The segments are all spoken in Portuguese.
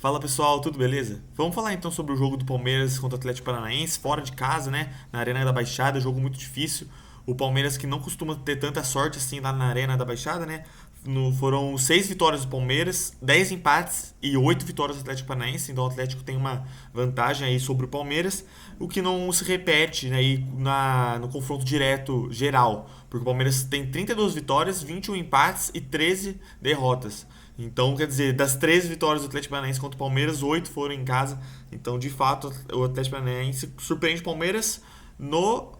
Fala pessoal, tudo beleza? Vamos falar então sobre o jogo do Palmeiras contra o Atlético Paranaense, fora de casa, né? Na Arena da Baixada, jogo muito difícil. O Palmeiras que não costuma ter tanta sorte assim lá na Arena da Baixada, né? Foram 6 vitórias do Palmeiras, 10 empates e 8 vitórias do Atlético Paranaense. Então o Atlético tem uma vantagem aí sobre o Palmeiras, o que não se repete, né, aí no confronto direto geral. Porque o Palmeiras tem 32 vitórias, 21 empates e 13 derrotas. Então, quer dizer, das 13 vitórias do Atlético Paranaense contra o Palmeiras, 8 foram em casa. Então, de fato, o Atlético Paranaense surpreende o Palmeiras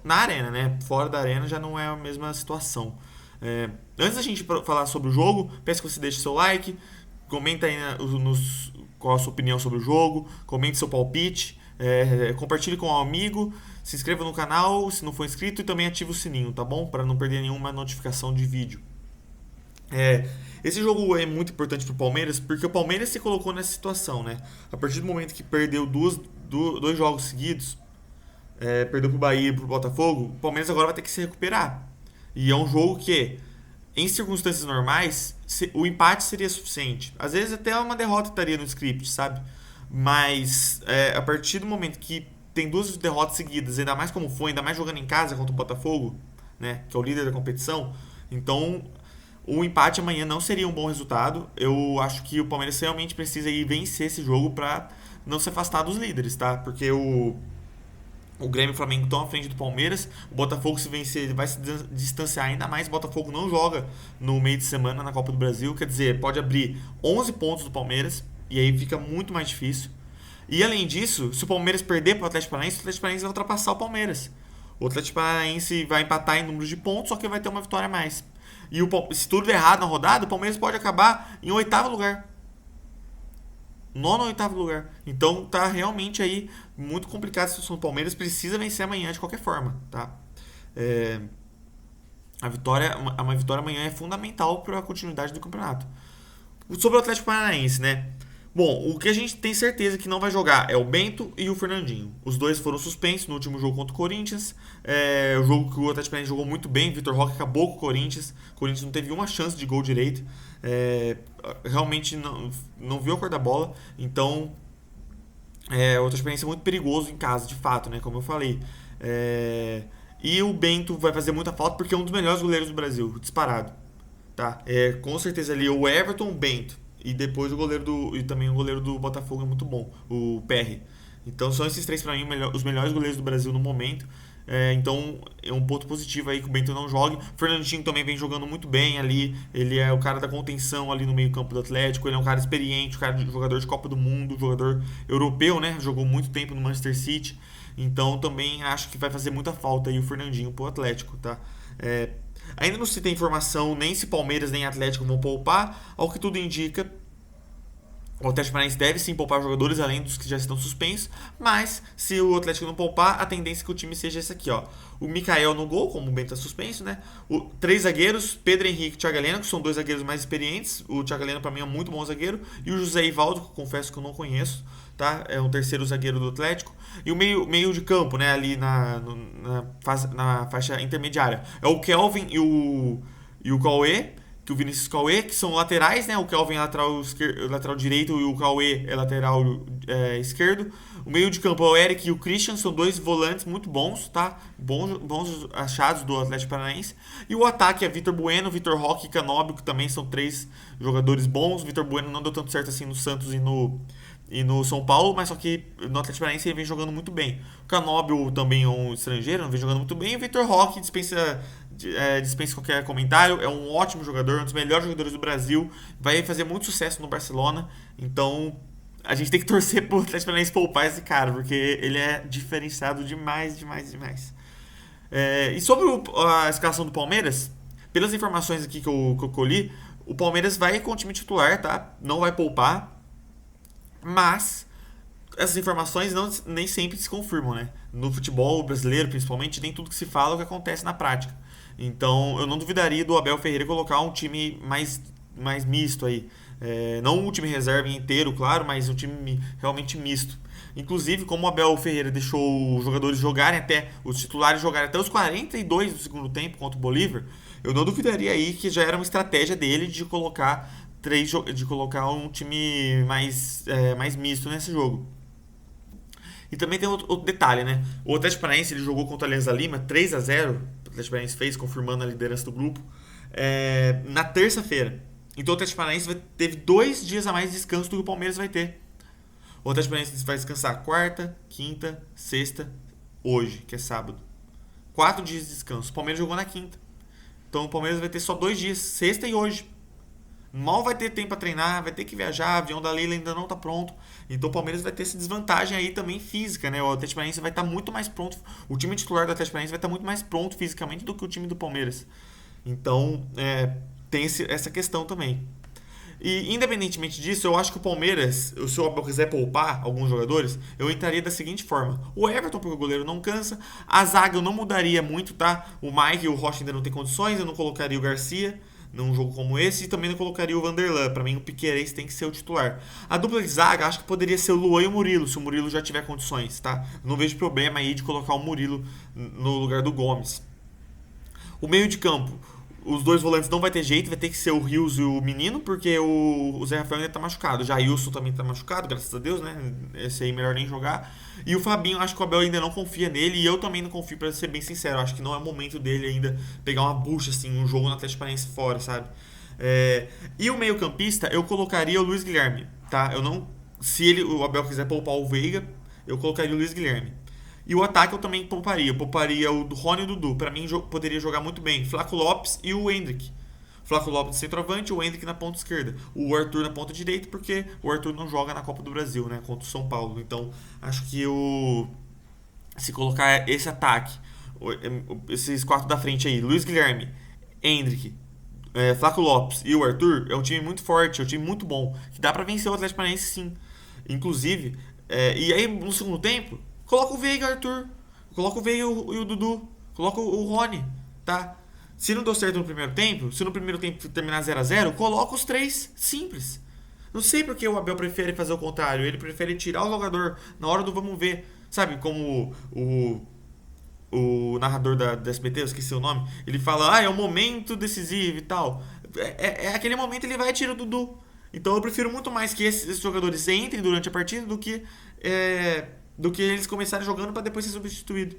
na arena, né? Fora da arena já não é a mesma situação. Antes da gente falar sobre o jogo, peço que você deixe seu like, comenta aí qual a sua opinião sobre o jogo, comente seu palpite, compartilhe com um amigo, se inscreva no canal se não for inscrito e também ative o sininho, tá bom? Para não perder nenhuma notificação de vídeo. É, esse jogo é muito importante pro Palmeiras porque o Palmeiras se colocou nessa situação, né? A partir do momento que perdeu dois jogos seguidos, perdeu pro Bahia e pro Botafogo, o Palmeiras agora vai ter que se recuperar. E é um jogo que, em circunstâncias normais, o empate seria suficiente. Às vezes até uma derrota estaria no script, sabe? Mas a partir do momento que tem duas derrotas seguidas, ainda mais como foi, ainda mais jogando em casa contra o Botafogo, né? Que é o líder da competição, então o empate amanhã não seria um bom resultado. Eu acho que o Palmeiras realmente precisa ir vencer esse jogo para não se afastar dos líderes, tá? Porque o Grêmio e o Flamengo estão à frente do Palmeiras. O Botafogo, se vencer, ele vai se distanciar ainda mais. O Botafogo não joga no meio de semana na Copa do Brasil. Quer dizer, pode abrir 11 pontos do Palmeiras. E aí fica muito mais difícil. E além disso, se o Palmeiras perder para o Atlético Paranaense, o Atlético Paranaense vai ultrapassar o Palmeiras. O Atlético Paranaense vai empatar em número de pontos, só que vai ter uma vitória a mais. E se tudo der errado na rodada, o Palmeiras pode acabar em oitavo lugar. Nono ou oitavo lugar. Então tá realmente aí muito complicado a situação do Palmeiras. Precisa vencer amanhã de qualquer forma, tá? É, uma vitória amanhã é fundamental para a continuidade do campeonato. Sobre o Atlético Paranaense, né? Bom, o que a gente tem certeza que não vai jogar é o Bento e o Fernandinho. Os dois foram suspensos no último jogo contra o Corinthians. O jogo que o Atlético Paranaense jogou muito bem. Vitor Roque acabou com o Corinthians. O Corinthians não teve uma chance de gol direito. Realmente não viu a cor da bola. Então, o Atlético Paranaense é muito perigoso em casa, de fato, né? Como eu falei. E o Bento vai fazer muita falta porque é um dos melhores goleiros do Brasil, disparado. Tá? Com certeza ali o Everton, o Bento. E depois e também o goleiro do Botafogo é muito bom, o PR. Então são esses três para mim os melhores goleiros do Brasil no momento. Então é um ponto positivo aí que o Bento não jogue. O Fernandinho também vem jogando muito bem ali. Ele é o cara da contenção ali no meio-campo do Atlético. Ele é um cara experiente, jogador de Copa do Mundo, jogador europeu, né? Jogou muito tempo no Manchester City. Então também acho que vai fazer muita falta aí o Fernandinho pro Atlético, tá? É, Ainda não se tem informação nem se Palmeiras nem Atlético vão poupar. Ao que tudo indica, o Atlético Paranaense deve sim poupar jogadores além dos que já estão suspensos, mas se o Atlético não poupar, a tendência é que o time seja esse aqui, ó. O Mikael no gol, como o Bento está suspenso, né? Três zagueiros, Pedro Henrique e Thiago Heleno, que são dois zagueiros mais experientes. O Thiago Heleno para mim é um muito bom zagueiro. E o José Ivaldo, que eu confesso que eu não conheço, tá? É um terceiro zagueiro do Atlético. E o meio de campo, né? Ali na faixa intermediária. É o Kelvin e o Cauê, que o Vinícius Cauê, que são laterais, né? O Kelvin é lateral direito e o Cauê é lateral esquerdo. O meio de campo é o Eric e o Christian, são dois volantes muito bons, tá? Bons achados do Atlético Paranaense. E o ataque é Vitor Bueno, Vitor Roque e Canóbio, que também são três jogadores bons. Vitor Bueno não deu tanto certo assim no Santos e no São Paulo, mas só que no Atlético Paranaense ele vem jogando muito bem. O Canóbio também é um estrangeiro, vem jogando muito bem. E o Vitor Roque dispensa qualquer comentário, é um ótimo jogador, um dos melhores jogadores do Brasil, vai fazer muito sucesso no Barcelona, então a gente tem que torcer pro Atlético Paranaense poupar esse cara, porque ele é diferenciado demais, demais, demais. E sobre a escalação do Palmeiras, pelas informações aqui que eu colhi, o Palmeiras vai com o time titular, tá? Não vai poupar, mas essas informações nem sempre se confirmam, né? No futebol brasileiro, principalmente, nem tudo que se fala é o que acontece na prática. Então, eu não duvidaria do Abel Ferreira colocar um time mais misto aí. Não um time reserva inteiro, claro, mas um time realmente misto. Inclusive, como o Abel Ferreira deixou os jogadores os titulares jogarem até os 42 do segundo tempo contra o Bolívar, eu não duvidaria aí que já era uma estratégia dele de colocar de colocar um time mais misto nesse jogo. E também tem outro detalhe, né? O Atlético Paranaense ele jogou contra o Alianza Lima 3-0. O Atlético Paranaense fez, confirmando a liderança do grupo, na terça-feira. Então o Atlético Paranaense teve 2 dias a mais de descanso do que o Palmeiras vai ter. O Atlético Paranaense vai descansar quarta, quinta, sexta, hoje, que é sábado. 4 dias de descanso. O Palmeiras jogou na quinta. Então o Palmeiras vai ter só 2 dias, sexta e hoje. Mal vai ter tempo para treinar, vai ter que viajar, o avião da Leila ainda não está pronto. Então o Palmeiras vai ter essa desvantagem aí também física, né? O Atlético Paranaense vai estar muito mais pronto. O time titular do Atlético Paranaense vai estar muito mais pronto fisicamente do que o time do Palmeiras. Então tem essa questão também. E independentemente disso, eu acho que o Palmeiras, se o Abel quiser poupar alguns jogadores, eu entraria da seguinte forma: o Everton, porque o goleiro não cansa, a zaga eu não mudaria muito, tá? O Mike e o Rocha ainda não tem condições, eu não colocaria o Garcia num jogo como esse, e também não colocaria o Vanderlan. Pra mim, o Piquerez tem que ser o titular. A dupla de zaga, acho que poderia ser o Luan e o Murilo, se o Murilo já tiver condições, tá? Não vejo problema aí de colocar o Murilo no lugar do Gomes. O meio de campo, os 2 volantes não vai ter jeito, vai ter que ser o Rios e o Menino, porque o Zé Rafael ainda tá machucado. Já Jailson também tá machucado, graças a Deus, né? Esse aí melhor nem jogar. E o Fabinho, acho que o Abel ainda não confia nele, e eu também não confio, pra ser bem sincero. Acho que não é o momento dele ainda pegar uma bucha, assim, um jogo no Atlético Paranaense fora, sabe? E o meio campista, eu colocaria o Luiz Guilherme, tá? Eu não... Se o Abel quiser poupar o Veiga, eu colocaria o Luiz Guilherme. E o ataque eu também pouparia. Eu pouparia o Rony e o Dudu. Pra mim, poderia jogar muito bem Flaco Lopes e o Endrick. Flaco Lopes de centroavante, o Endrick na ponta esquerda. O Arthur na ponta direita, porque o Arthur não joga na Copa do Brasil, né? Contra o São Paulo. Então, acho que se colocar esse ataque, esses 4 da frente aí, Luiz Guilherme, Endrick, Flaco Lopes e o Arthur, é um time muito forte, é um time muito bom. Que dá pra vencer o Atlético Paranaense, sim. Inclusive, e aí no segundo tempo, coloca o Veiga, Arthur. Coloca o Veiga e o Dudu. Coloca o Rony, tá? Se não deu certo no primeiro tempo, se no primeiro tempo terminar 0-0, coloca os 3. Simples. Não sei porque o Abel prefere fazer o contrário. Ele prefere tirar o jogador na hora do vamos ver. Sabe, como o narrador da SBT, eu esqueci o nome, ele fala, é um momento decisivo e tal. Aquele momento ele vai e tira o Dudu. Então eu prefiro muito mais que esses jogadores entrem durante a partida do que eles começarem jogando para depois ser substituído.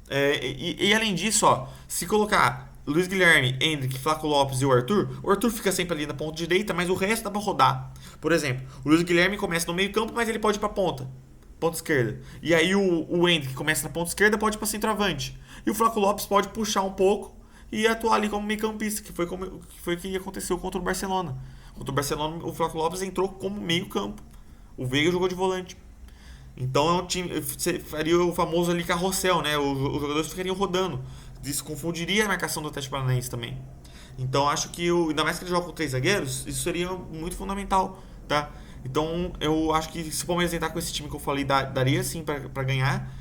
E além disso, se colocar Luiz Guilherme, Endrick, Flaco Lopes e o Arthur fica sempre ali na ponta direita, mas o resto dá pra rodar. Por exemplo, o Luiz Guilherme começa no meio campo, mas ele pode ir pra ponta esquerda. E aí o Endrick começa na ponta esquerda, pode ir pra centroavante. E o Flaco Lopes pode puxar um pouco e atuar ali como meio campista, que foi o que aconteceu contra o Barcelona. Contra o Barcelona, o Flaco Lopes entrou como meio campo. O Veiga jogou de volante. Então é um time. Você faria o famoso ali carrossel, né? Os jogadores ficariam rodando. Isso confundiria a marcação do Atlético Paranaense também. Então acho que, ainda mais que ele joga com 3 zagueiros, isso seria muito fundamental, tá? Então eu acho que se o Palmeiras entrar com esse time que eu falei, daria sim pra ganhar.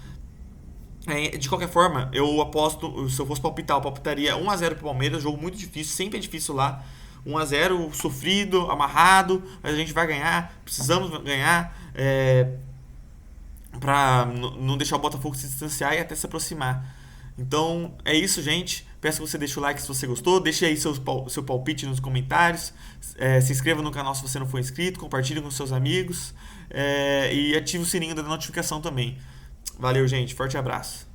De qualquer forma, eu aposto, se eu fosse palpitar, eu palpitaria 1-0 pro Palmeiras, jogo muito difícil, sempre é difícil lá. 1-0, sofrido, amarrado, mas a gente vai ganhar, precisamos ganhar. Pra não deixar o Botafogo se distanciar e até se aproximar. Então é isso, gente. Peço que você deixe o like se você gostou, deixe aí seu palpite nos comentários, se inscreva no canal se você não for inscrito, compartilhe com seus amigos, e ative o sininho da notificação também. Valeu, gente. Forte abraço.